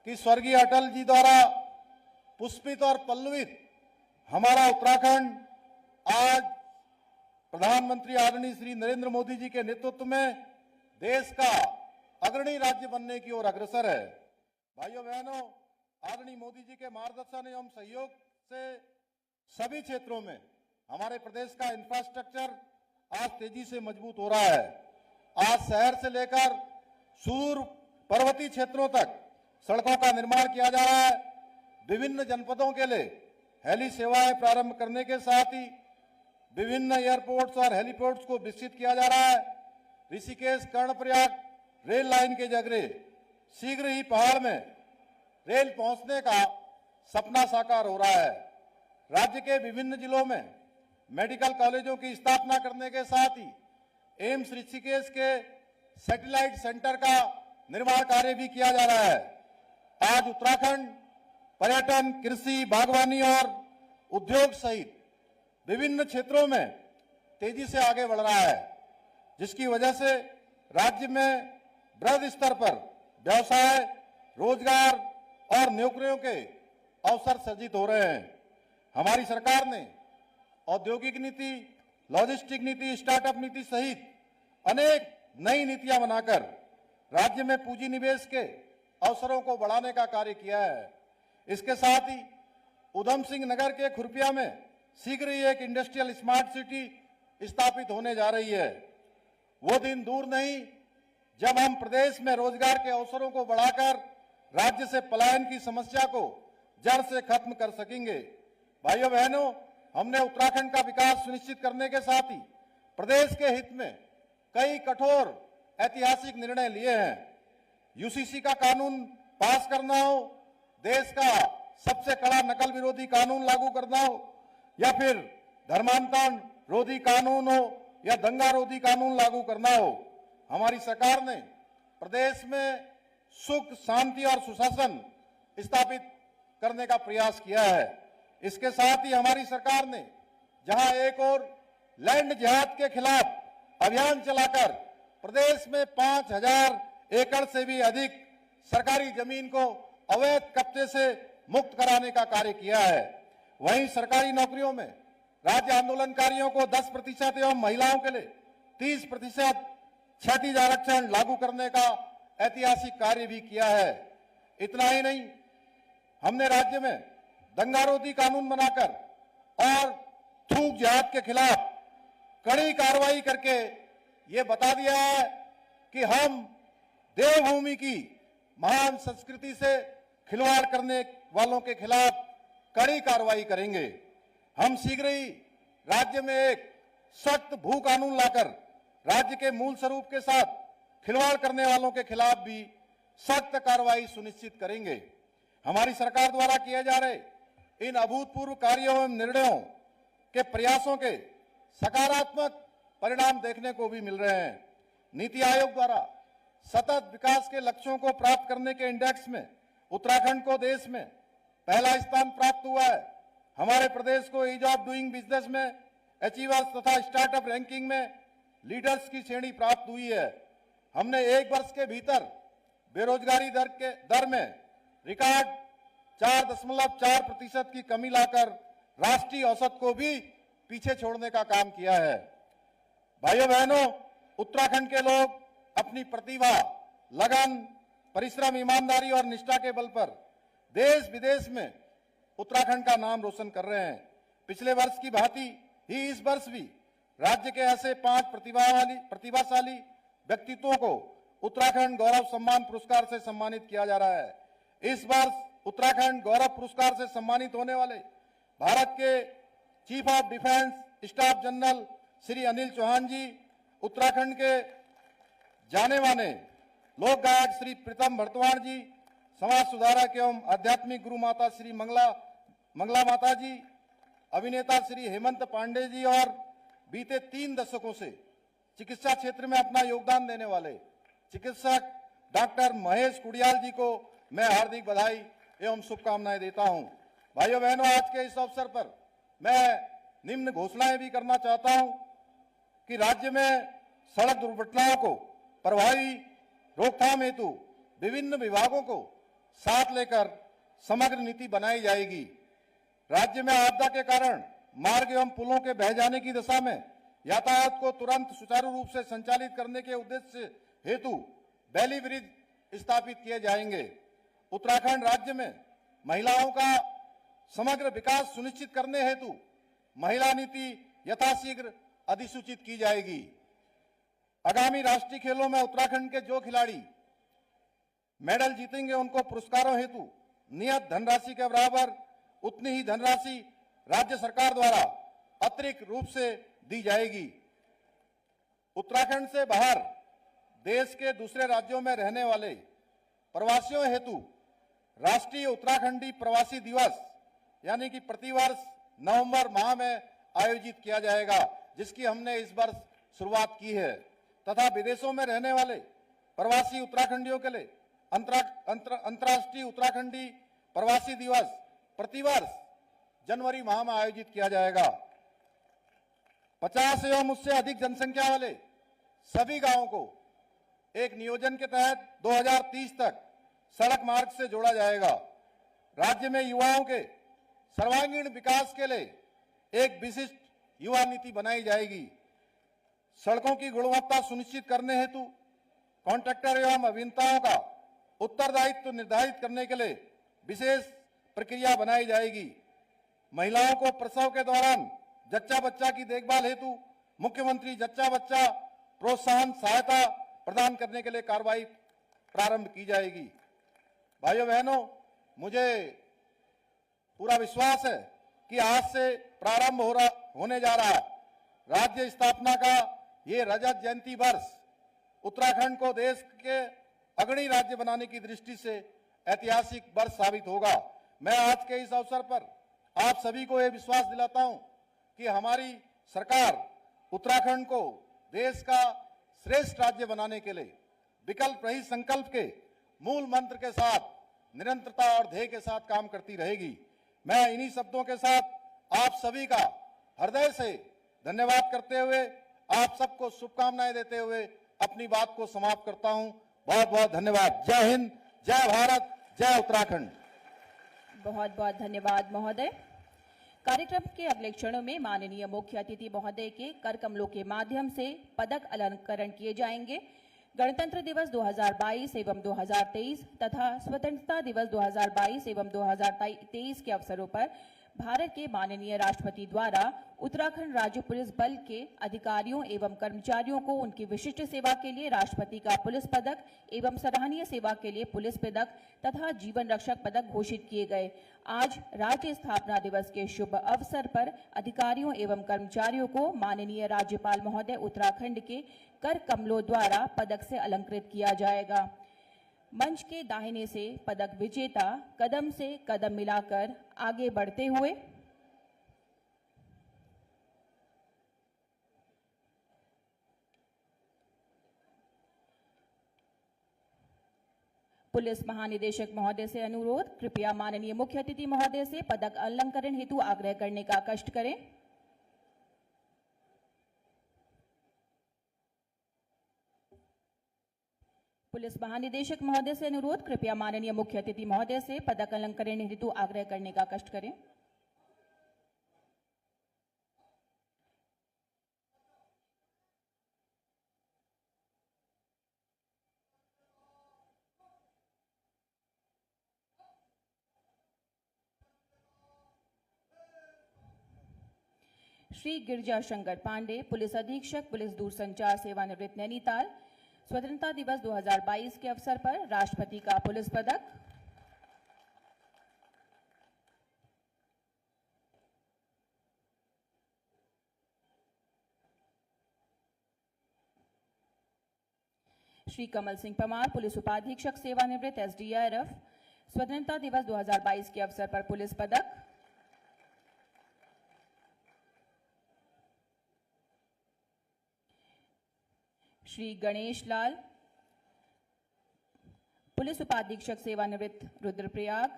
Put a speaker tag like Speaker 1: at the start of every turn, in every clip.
Speaker 1: कि स्वर्गीय अटल जी द्वारा पुष्पित और पल्लवित हमारा उत्तराखंड आज प्रधानमंत्री आदरणीय श्री नरेंद्र मोदी जी के नेतृत्व में देश का अग्रणी राज्य बनने की ओर अग्रसर है। भाइयों बहनों, आदरणीय मोदी जी के मार्गदर्शन एवं सहयोग से सभी क्षेत्रों में हमारे प्रदेश का इंफ्रास्ट्रक्चर आज तेजी से मजबूत हो रहा है। आज शहर से लेकर सुदूर पर्वतीय क्षेत्रों तक सड़कों का निर्माण किया जा रहा है। विभिन्न जनपदों के लिए हेली सेवाएं प्रारंभ करने के साथ ही विभिन्न एयरपोर्ट्स और हेलीपोर्ट्स को विकसित किया जा रहा है। ऋषिकेश कर्णप्रयाग रेल लाइन के जरिए शीघ्र ही पहाड़ में रेल पहुंचने का सपना साकार हो रहा है। राज्य के विभिन्न जिलों में मेडिकल कॉलेजों की स्थापना करने के साथ ही एम्स ऋषिकेश के सैटेलाइट सेंटर का निर्माण कार्य भी किया जा रहा है। आज उत्तराखंड पर्यटन, कृषि, बागवानी और उद्योग सहित विभिन्न क्षेत्रों में तेजी से आगे बढ़ रहा है, जिसकी वजह से राज्य में बृहद स्तर पर व्यवसाय, रोजगार और नौकरियों के अवसर सृजित हो रहे हैं। हमारी सरकार ने औद्योगिक नीति, लॉजिस्टिक नीति, स्टार्टअप नीति सहित अनेक नई नीतियां बनाकर राज्य में पूंजी निवेश के अवसरों को बढ़ाने का कार्य किया है। इसके साथ ही उधम सिंह नगर के खुरपिया में शीघ्र ही एक इंडस्ट्रियल स्मार्ट सिटी स्थापित होने जा रही है। वो दिन दूर नहीं जब हम प्रदेश में रोजगार के अवसरों को बढ़ाकर राज्य से पलायन की समस्या को जड़ से खत्म कर सकेंगे। भाइयों बहनों, हमने उत्तराखंड का विकास सुनिश्चित करने के साथ ही प्रदेश के हित में कई कठोर ऐतिहासिक निर्णय लिए हैं। यूसीसी का कानून पास करना हो, देश का सबसे कड़ा नकल विरोधी कानून लागू करना हो, या फिर धर्मांतरण रोधी कानून हो या दंगा रोधी कानून लागू करना हो, हमारी सरकार ने प्रदेश में सुख, शांति और सुशासन स्थापित करने का प्रयास किया है। इसके साथ ही हमारी सरकार ने जहां एक और लैंड जिहाद के खिलाफ अभियान चलाकर प्रदेश में 5000 एकड़ से भी अधिक सरकारी जमीन को अवैध कब्जे से मुक्त कराने का कार्य किया है। वहीं सरकारी नौकरियों में राज्य आंदोलनकारियों को 10% एवं महिलाओं के लिए 30% क्षैतिज आरक्षण लागू करने का ऐतिहासिक कार्य भी किया है। इतना ही नहीं, हमने राज्य में दंगारोधी कानून बनाकर और थूक जिहाद के खिलाफ कड़ी कार्रवाई करके ये बता दिया है कि हम देवभूमि की महान संस्कृति से खिलवाड़ करने वालों के खिलाफ कड़ी कार्रवाई करेंगे। हम शीघ्र ही राज्य में एक सख्त भू कानून लाकर राज्य के मूल स्वरूप के साथ खिलवाड़ करने वालों के खिलाफ भी सख्त कार्रवाई सुनिश्चित करेंगे। हमारी सरकार द्वारा किए जा रहे इन अभूतपूर्व कार्यों एवं निर्णयों के प्रयासों के सकारात्मक परिणाम देखने को भी मिल रहे हैं। नीति आयोग द्वारा सतत विकास के लक्ष्यों को प्राप्त करने के इंडेक्स में उत्तराखंड को देश में पहला स्थान प्राप्त हुआ है। हमारे प्रदेश को ईज ऑफ डूइंग बिजनेस में अचीवर्स तथा स्टार्टअप रैंकिंग में लीडर्स की श्रेणी प्राप्त हुई है। हमने एक वर्ष के भीतर बेरोजगारी दर में रिकॉर्ड 4.4% की कमी लाकर राष्ट्रीय औसत को भी पीछे छोड़ने का काम किया है। भाइयों बहनों, उत्तराखंड के लोग अपनी प्रतिभा, लगन, परिश्रम, ईमानदारी और निष्ठा के बल पर देश विदेश में उत्तराखंड का नाम रोशन कर रहे हैं। पिछले वर्ष की भांति ही इस वर्ष भी राज्य के ऐसे 5 प्रतिभाशाली व्यक्तित्वों को उत्तराखंड गौरव सम्मान पुरस्कार से सम्मानित किया जा रहा है। इस वर्ष उत्तराखंड गौरव पुरस्कार से सम्मानित होने वाले भारत के chief of defence staff general Shri Anil Chauhan ji, Uttarakhand के जाने माने लोक गायक श्री प्रीतम भरतवाण जी, समाज सुधारक एवं आध्यात्मिक गुरु माता श्री मंगला माता जी, अभिनेता श्री हेमंत पांडे जी और बीते 3 दशकों से चिकित्सा क्षेत्र में अपना योगदान देने वाले चिकित्सक डॉक्टर महेश कुडियाल जी को मैं हार्दिक बधाई एवं शुभकामनाएं देता हूं। भाइयों बहनों, आज के इस अवसर पर मैं निम्न घोषणाएं भी करना चाहता हूं कि राज्य में सड़क दुर्घटनाओं को प्रभावी रोकथाम हेतु विभिन्न विभागों को साथ लेकर समग्र नीति बनाई जाएगी। राज्य में आपदा के कारण मार्ग एवं पुलों के बह जाने की दशा में यातायात को तुरंत सुचारू रूप से संचालित करने के उद्देश्य हेतु बैली ब्रिज स्थापित किए जाएंगे। उत्तराखंड राज्य में महिलाओं का समग्र विकास सुनिश्चित करने हेतु महिला नीति यथाशीघ्र अधिसूचित की जाएगी। आगामी राष्ट्रीय खेलों में उत्तराखंड के जो खिलाड़ी मेडल जीतेंगे उनको पुरस्कारों हेतु नियत धनराशि के बराबर उतनी ही धनराशि राज्य सरकार द्वारा अतिरिक्त रूप से दी जाएगी। उत्तराखंड से बाहर देश के दूसरे राज्यों में रहने वाले प्रवासियों हेतु राष्ट्रीय उत्तराखंडी प्रवासी दिवस यानी कि प्रतिवर्ष नवंबर माह में आयोजित किया जाएगा, जिसकी हमने इस वर्ष शुरुआत की है। तथा विदेशों में रहने वाले प्रवासी उत्तराखंडियों के लिए अंतर्राष्ट्रीय उत्तराखंडी प्रवासी दिवस प्रतिवर्ष जनवरी माह में आयोजित किया जाएगा। 50 एवं उससे अधिक जनसंख्या वाले सभी गांवों को एक नियोजन के तहत 2030 तक सड़क मार्ग से जोड़ा जाएगा। राज्य में युवाओं के सर्वांगीण विकास के लिए एक विशिष्ट युवा नीति बनाई जाएगी। सड़कों की गुणवत्ता सुनिश्चित करने हेतु कॉन्ट्रैक्टर एवं अभियंताओं का उत्तरदायित्व निर्धारित करने के लिए विशेष प्रक्रिया बनाई जाएगी। महिलाओं को प्रसव के दौरान जच्चा बच्चा की देखभाल हेतु मुख्यमंत्री जच्चा बच्चा प्रोत्साहन सहायता प्रदान करने के लिए कार्रवाई प्रारंभ की जाएगी। भाइयों बहनों, मुझे पूरा विश्वास है कि आज से प्रारंभ होने जा रहा राज्य स्थापना का ये रजत जयंती वर्ष उत्तराखंड को देश के अग्रणी राज्य बनाने की दृष्टि से ऐतिहासिक वर्ष साबित होगा। मैं आज के इस अवसर पर आप सभी को यह विश्वास दिलाता हूं कि हमारी सरकार उत्तराखंड को देश का श्रेष्ठ राज्य बनाने के लिए विकल्प रहित संकल्प के मूल मंत्र के साथ निरंतरता और ध्येय के साथ काम करती रहेगी। मैं इन्हीं शब्दों के साथ आप सभी का हृदय से धन्यवाद करते हुए आप सबको शुभकामनाएं देते हुए अपनी बात को समाप्त करता हूं। बहुत बहुत धन्यवाद। जय हिंद, जय भारत, जय उत्तराखंड।
Speaker 2: बहुत बहुत धन्यवाद महोदय। कार्यक्रम के अगले क्षणों में माननीय मुख्य अतिथि महोदय के कर कमलों के माध्यम से पदक अलंकरण किए जाएंगे। गणतंत्र दिवस 2022 एवं 2023 तथा स्वतंत्रता दिवस 2022 एवं 2023 के अवसरों पर भारत के माननीय राष्ट्रपति द्वारा उत्तराखंड राज्य पुलिस बल के अधिकारियों एवं कर्मचारियों को उनकी विशिष्ट सेवा के लिए राष्ट्रपति का पुलिस पदक एवं सराहनीय सेवा के लिए पुलिस पदक तथा जीवन रक्षक पदक घोषित किए गए। आज राज्य स्थापना दिवस के शुभ अवसर पर अधिकारियों एवं कर्मचारियों को माननीय राज्यपाल महोदय उत्तराखंड के कर कमलों द्वारा पदक से अलंकृत किया जाएगा। मंच के दाहिने से पदक विजेता कदम से कदम मिलाकर आगे बढ़ते हुए पुलिस महानिदेशक महोदय से अनुरोध, कृपया माननीय मुख्य अतिथि महोदय से पदक अलंकरण हेतु आग्रह करने का कष्ट करें। पुलिस महानिदेशक महोदय से अनुरोध, कृपया माननीय मुख्य अतिथि महोदय से पदक अलंकरण हेतु आग्रह करने का कष्ट करें। श्री गिरजा शंकर पांडे, पुलिस अधीक्षक पुलिस दूरसंचार सेवानिवृत्त नैनीताल, स्वतंत्रता दिवस 2022 के अवसर पर राष्ट्रपति का पुलिस पदक। श्री कमल सिंह परमार, पुलिस उपाधीक्षक सेवानिवृत्त एसडीआरएफ, स्वतंत्रता दिवस 2022 के अवसर पर पुलिस पदक। श्री गणेश लाल, पुलिस उपाधीक्षक सेवानिवृत्त रुद्रप्रयाग,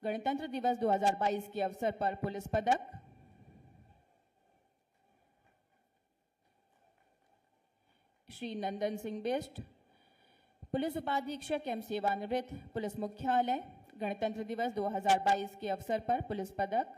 Speaker 2: गणतंत्र दिवस 2022 के अवसर पर पुलिस पदक। श्री नंदन सिंह बिष्ट, पुलिस उपाधीक्षक एवं सेवानिवृत्त पुलिस मुख्यालय गणतंत्र दिवस 2022 के अवसर पर पुलिस पदक।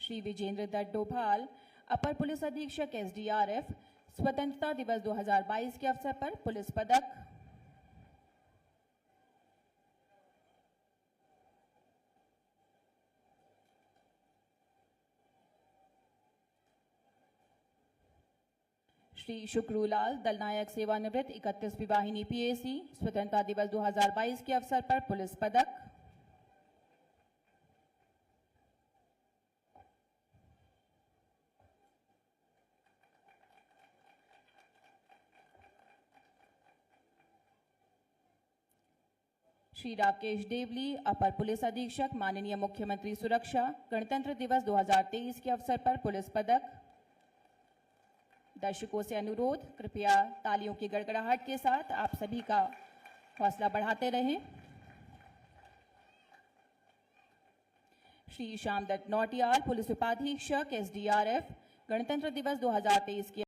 Speaker 2: श्री विजेंद्र दत्त डोभाल, अपर पुलिस अधीक्षक SDRF, स्वतंत्रता दिवस 2022 के अवसर पर पुलिस पदक। श्री शुक्रूलाल, दलनायक सेवानिवृत्त 31वीं वाहिनी PAC, स्वतंत्रता दिवस 2022 के अवसर पर पुलिस पदक। श्री राकेश देवली, अपर पुलिस अधीक्षक माननीय मुख्यमंत्री सुरक्षा, गणतंत्र दिवस 2023 के अवसर पर पुलिस पदक। दर्शकों से अनुरोध, कृपया तालियों की गड़गड़ाहट के साथ आप सभी का हौसला बढ़ाते रहें। श्री श्याम दत्त नौटियाल, पुलिस उपाधीक्षक SDRF, गणतंत्र दिवस 2023 के